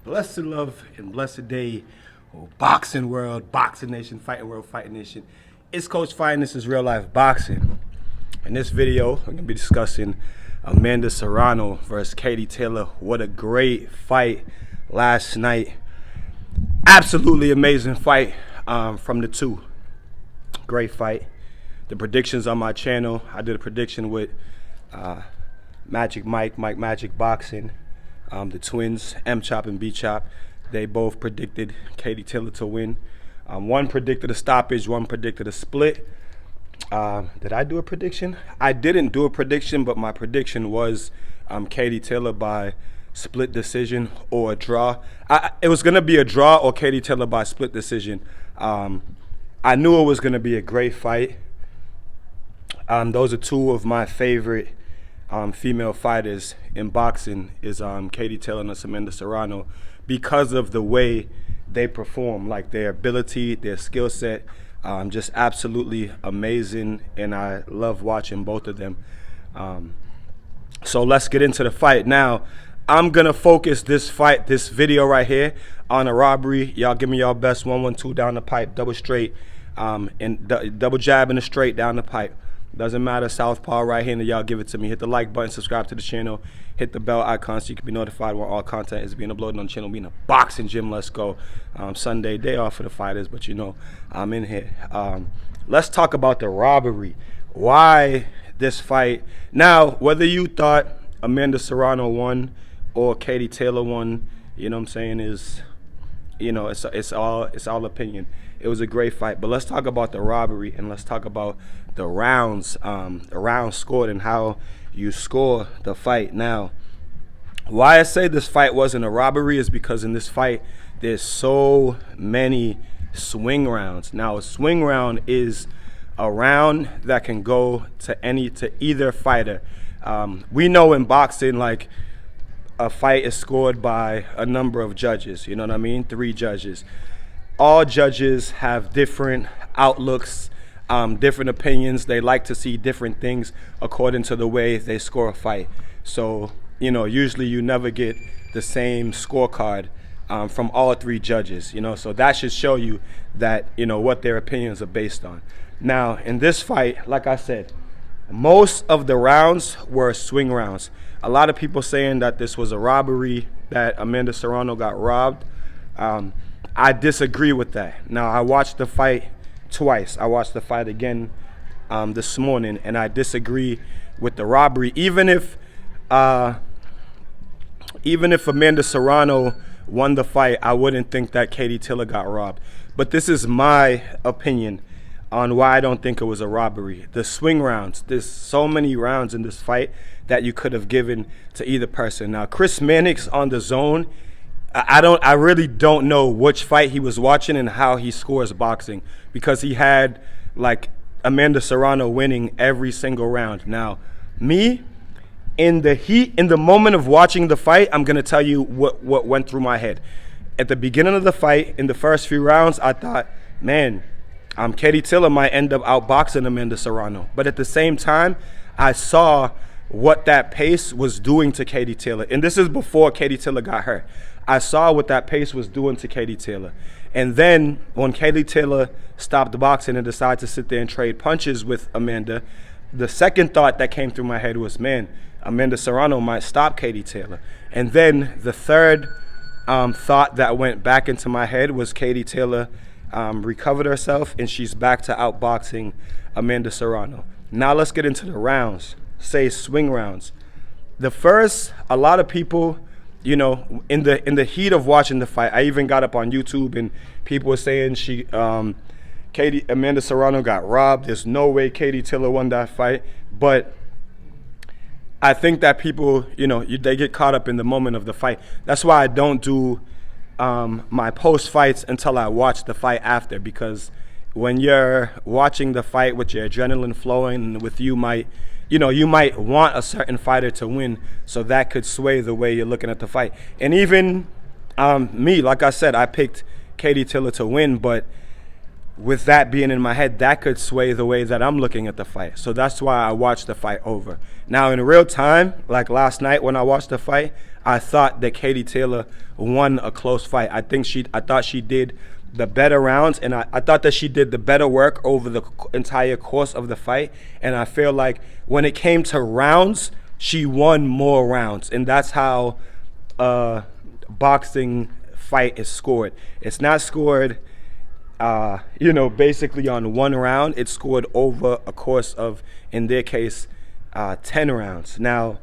Blessed love and blessed day, boxing world, boxing nation, fighting world, fighting nation. It's Coach Fighting. This is real life boxing. In this video, I'm gonna be discussing Amanda Serano versus Katie Taylor. What a great fight last night. Absolutely amazing fight from the two. Great fight. The predictions on my channel. I did a prediction with Magic Mike Magic Boxing. The twins, M Chop and B Chop, they both predicted Katie Taylor to win. One predicted a stoppage, one predicted a split. Did I do a prediction? I didn't do a prediction, but my prediction was Katie Taylor by split decision or a draw. It was going to be a draw or Katie Taylor by split decision. I knew it was going to be a great fight. Those are two of my favorite female fighters in boxing is Katie Taylor and Amanda Serano because of the way they perform, like their ability, their skill set, just absolutely amazing, and I love watching both of them. So let's get into the fight. Now, I'm gonna focus this video right here on a robbery. Y'all give me y'all best 1-1-2 down the pipe, double straight, and double jab in the straight down the pipe. Doesn't matter, southpaw, right-handed, y'all give it to me. Hit the like button, subscribe to the channel, hit the bell icon so you can be notified when all content is being uploaded on the channel. We in a boxing gym, let's go. Sunday, day off for the fighters, but you know, I'm in here. Let's talk about the robbery. Why this fight? Now, whether you thought Amanda Serano won or Katie Taylor won, you know what I'm saying, is, you know, it's all opinion. It was a great fight, but let's talk about the robbery and let's talk about the rounds scored and how you score the fight. Now, why I say this fight wasn't a robbery is because in this fight there's so many swing rounds. Now, a swing round is a round that can go to either fighter. We know in boxing, like, a fight is scored by a number of judges, you know what I mean? 3 judges. All judges have different outlooks, different opinions. They like to see different things according to the way they score a fight. So, you know, usually you never get the same scorecard from all 3 judges, you know, so that should show you that, you know, what their opinions are based on. Now, in this fight, like I said, most of the rounds were swing rounds. A lot of people saying that this was a robbery, that Amanda Serano got robbed. I disagree with that. Now, I watched the fight twice. I watched the fight again this morning, and I disagree with the robbery. Even if Amanda Serano won the fight, I wouldn't think that Katie Taylor got robbed. But this is my opinion on why I don't think it was a robbery. The swing rounds, there's so many rounds in this fight that you could have given to either person. Now, Chris Mannix on the zone, I really don't know which fight he was watching and how he scores boxing, because he had, like, Amanda Serano winning every single round. Now, me, in the moment of watching the fight, I'm gonna tell you what went through my head. At the beginning of the fight, in the first few rounds, I thought, man, Katie Taylor might end up outboxing Amanda Serano. But at the same time, I saw what that pace was doing to Katie Taylor. And this is before Katie Taylor got hurt. I saw what that pace was doing to Katie Taylor. And then when Katie Taylor stopped boxing and decided to sit there and trade punches with Amanda, the second thought that came through my head was, man, Amanda Serano might stop Katie Taylor. And then the third thought that went back into my head was Katie Taylor recovered herself and she's back to outboxing Amanda Serano. Now let's get into the rounds, say swing rounds. The first, a lot of people, you know, in the heat of watching the fight, I even got up on YouTube and people were saying Amanda Serano got robbed. There's no way Katie Taylor won that fight. But I think that people, you know, they get caught up in the moment of the fight. That's why I don't do my post fights until I watch the fight after, because when you're watching the fight with your adrenaline flowing and with you might want a certain fighter to win, so that could sway the way you're looking at the fight. And even me, like I said, I picked Katie Taylor to win, but with that being in my head, that could sway the way that I'm looking at the fight. So that's why I watched the fight over. Now, in real time, like last night when I watched the fight, I thought that Katie Taylor won a close fight. I thought she did the better rounds, and I thought that she did the better work over the entire course of the fight. And I feel like when it came to rounds, she won more rounds, and that's how boxing fight is scored. It's not scored basically on one round. It's scored over a course of, in their case, 10 rounds. Now,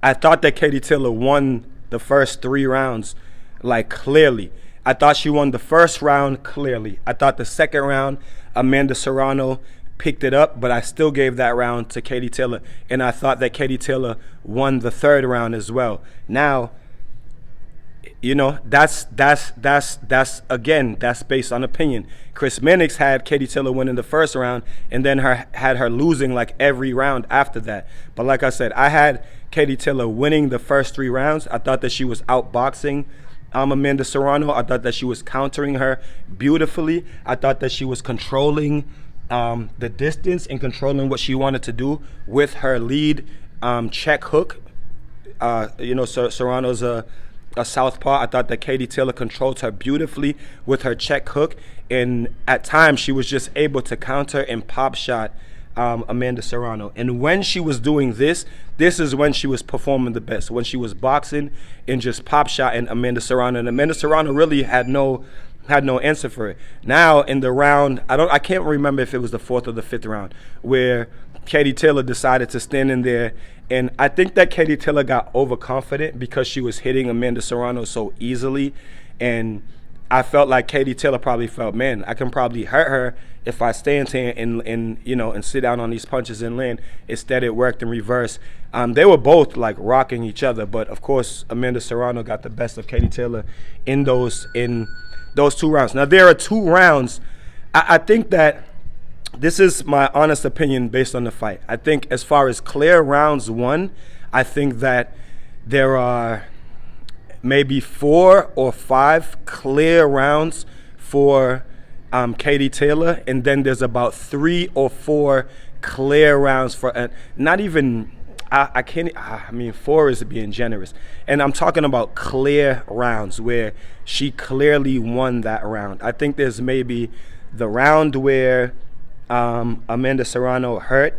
I thought that Katie Taylor won the first 3 rounds, like, clearly. I thought she won the first round clearly. I thought the second round, Amanda Serrano picked it up, but I still gave that round to Katie Taylor. And I thought that Katie Taylor won the third round as well. Now, that's based on opinion. Chris Mannix had Katie Taylor winning the first round, and then had her losing like every round after that. But like I said, I had Katie Taylor winning the first 3 rounds. I thought that she was outboxing Amanda Serrano. I thought that she was countering her beautifully. I thought that she was controlling the distance and controlling what she wanted to do with her lead check hook. Serrano's a southpaw. I thought that Katie Taylor controlled her beautifully with her check hook, and at times she was just able to counter and pop shot Amanda Serrano. And when she was doing this is when she was performing the best, when she was boxing and just pop shotting Amanda Serrano. And Amanda Serrano really had no answer for it. Now in the round, I can't remember if it was the 4th or the 5th round, where Katie Taylor decided to stand in there, and I think that Katie Taylor got overconfident because she was hitting Amanda Serrano so easily, and I felt like Katie Taylor probably felt, man, I can probably hurt her if I stand here and sit down on these punches and land. Instead, it worked in reverse. They were both like rocking each other, but of course, Amanda Serrano got the best of Katie Taylor in those 2 rounds. Now, there are 2 rounds. I think that this is my honest opinion based on the fight. I think as far as clear rounds won, I think that there are maybe 4 or 5 clear rounds for Katie Taylor, and then there's about 3 or 4 clear rounds for not even. I can't. I mean, 4 is being generous, and I'm talking about clear rounds where she clearly won that round. I think there's maybe the round where Amanda Serrano hurt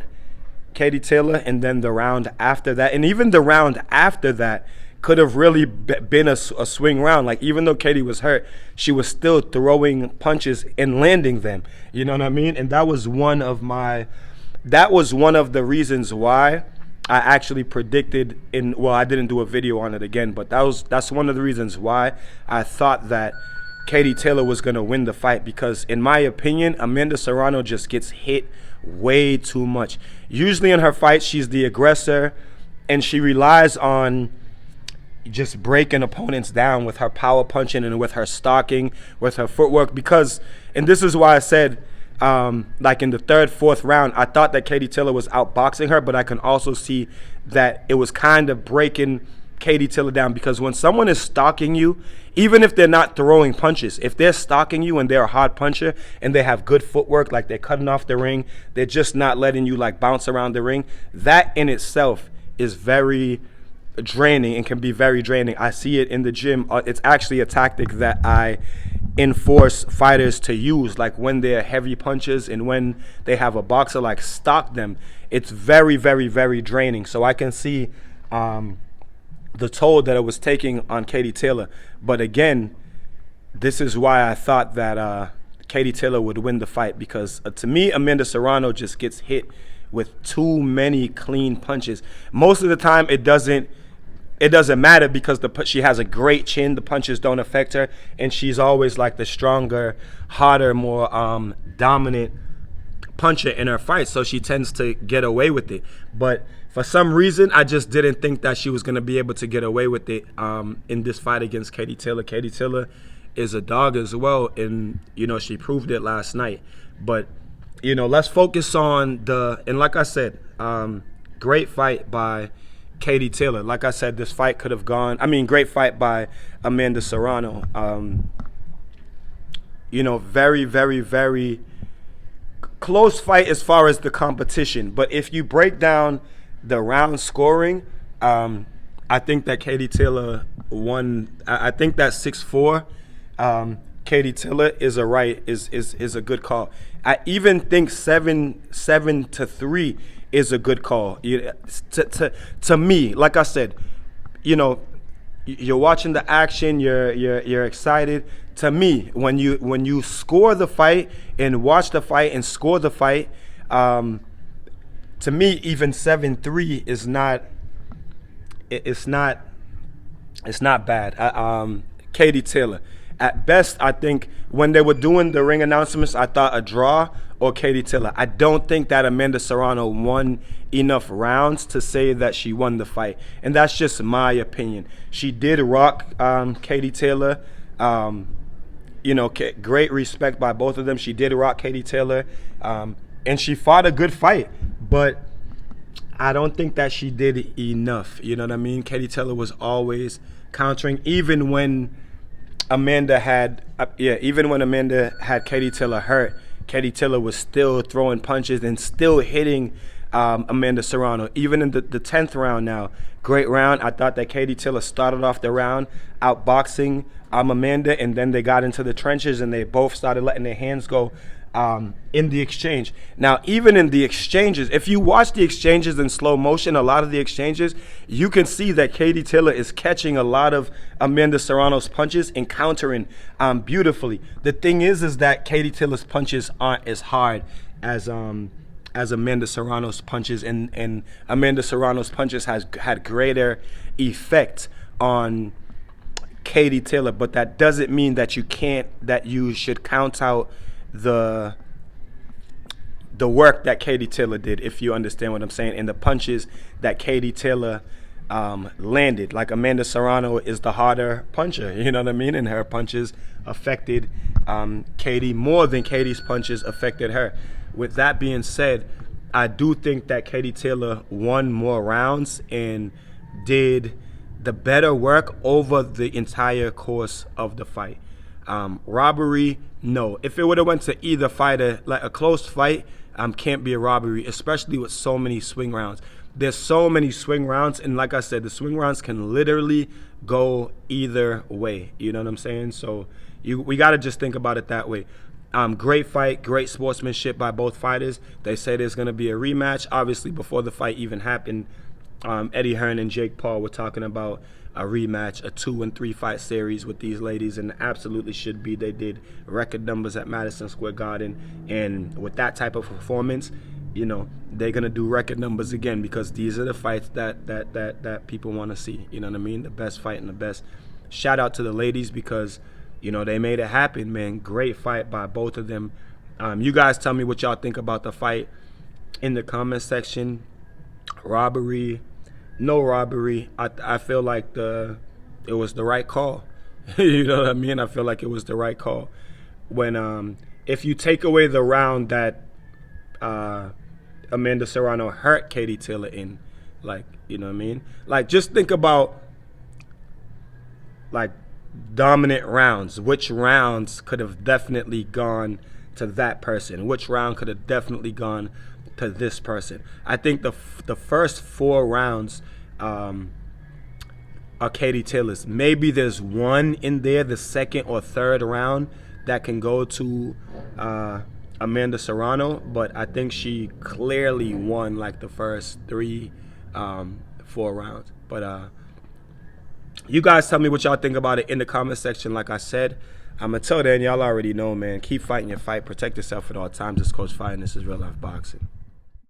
Katie Taylor, and then the round after that, and even the round after that could have really been a swing round. Like, even though Katie was hurt, she was still throwing punches and landing them. You know what I mean? And that was one of the reasons why I actually predicted I didn't do a video on it again, but that's one of the reasons why I thought that Katie Taylor was going to win the fight, because in my opinion, Amanda Serrano just gets hit way too much. Usually in her fights, she's the aggressor, and she relies on just breaking opponents down with her power punching and with her stalking, with her footwork. Because, and this is why I said, like in the 3rd, 4th round, I thought that Katie Taylor was outboxing her, but I can also see that it was kind of breaking Katie Taylor down, because when someone is stalking you, even if they're not throwing punches, if they're stalking you and they're a hard puncher and they have good footwork, like they're cutting off the ring, they're just not letting you like bounce around the ring, that in itself is very draining and can be very draining. I see it in the gym. It's actually a tactic that I enforce fighters to use, like when they're heavy punches and when they have a boxer like stalk them. It's very, very, very draining. So I can see the toll that it was taking on Katie Taylor. But again, this is why I thought that Katie Taylor would win the fight, because to me, Amanda Serrano just gets hit with too many clean punches. Most of the time, it doesn't matter, because she has a great chin. The punches don't affect her, and she's always like the stronger, harder, more dominant puncher in her fight, so she tends to get away with it. But for some reason, I just didn't think that she was going to be able to get away with it in this fight against Katie Taylor. Katie Taylor is a dog as well, and she proved it last night. But let's focus on and like I said, great fight by Katie Taylor. Like I said, this fight could have gone, great fight by Amanda Serrano. very, very, very close fight as far as the competition. But if you break down the round scoring, I think that Katie Taylor won. I think that 6-4. Katie Taylor is a good call. I even think 7-3 is a good call. To me, like I said, you're watching the action, you're excited. To me, when you score the fight and watch the fight and score the fight, to me even 7-3 is not. It's not bad. Katie Taylor. At best, I think when they were doing the ring announcements, I thought a draw or Katie Taylor. I don't think that Amanda Serano won enough rounds to say that she won the fight. And that's just my opinion. She did rock Katie Taylor. Great respect by both of them. She did rock Katie Taylor. And she fought a good fight. But I don't think that she did enough. You know what I mean? Katie Taylor was always countering, even when Amanda had Katie Taylor hurt. Katie Taylor was still throwing punches and still hitting Amanda Serano. Even in the 10th round now, great round. I thought that Katie Taylor started off the round outboxing Amanda, and then they got into the trenches and they both started letting their hands go in the exchange. Now, even in the exchanges, if you watch the exchanges in slow motion, a lot of the exchanges, you can see that Katie Taylor is catching a lot of Amanda Serrano's punches and countering beautifully. The thing is that Katie Taylor's punches aren't as hard as Amanda Serrano's punches, and Amanda Serrano's punches has had greater effect on Katie Taylor. But that doesn't mean that you should count out the work that Katie Taylor did, if you understand what I'm saying, and the punches that Katie Taylor landed. Like Amanda Serrano is the harder puncher, you know what I mean? And her punches affected Katie more than Katie's punches affected her. With that being said, I do think that Katie Taylor won more rounds and did the better work over the entire course of the fight. Robbery, no. If it would have went to either fighter, like a close fight, can't be a robbery, especially with so many swing rounds. There's so many swing rounds, and like I said, the swing rounds can literally go either way. You know what I'm saying? So we got to just think about it that way. Great fight, great sportsmanship by both fighters. They say there's going to be a rematch. Obviously, before the fight even happened, Eddie Hearn and Jake Paul were talking about a rematch, a 2 and 3 fight series with these ladies, and absolutely should be. They did record numbers at Madison Square Garden, and with that type of performance, they're gonna do record numbers again, because these are the fights that people want to see. You know what I mean? The best fight and the best. Shout out to the ladies, because they made it happen, man. Great fight by both of them. You guys tell me what y'all think about the fight in the comment section. Robbery, no robbery. I feel like it was the right call. You know what I mean? I feel like it was the right call. When if you take away the round that Amanda Serrano hurt Katie Taylor in, you know what I mean? Just think about dominant rounds. Which rounds could have definitely gone to that person? Which round could have definitely gone to this person? I think the first 4 rounds are Katie Taylor's. Maybe there's one in there, the second or third round, that can go to Amanda Serrano, but I think she clearly won the first 3, 4 rounds. But you guys tell me what y'all think about it in the comment section. Like I said, until then, y'all already know, man. Keep fighting your fight. Protect yourself at all times. It's Coach Fight, and this is Real Life Boxing.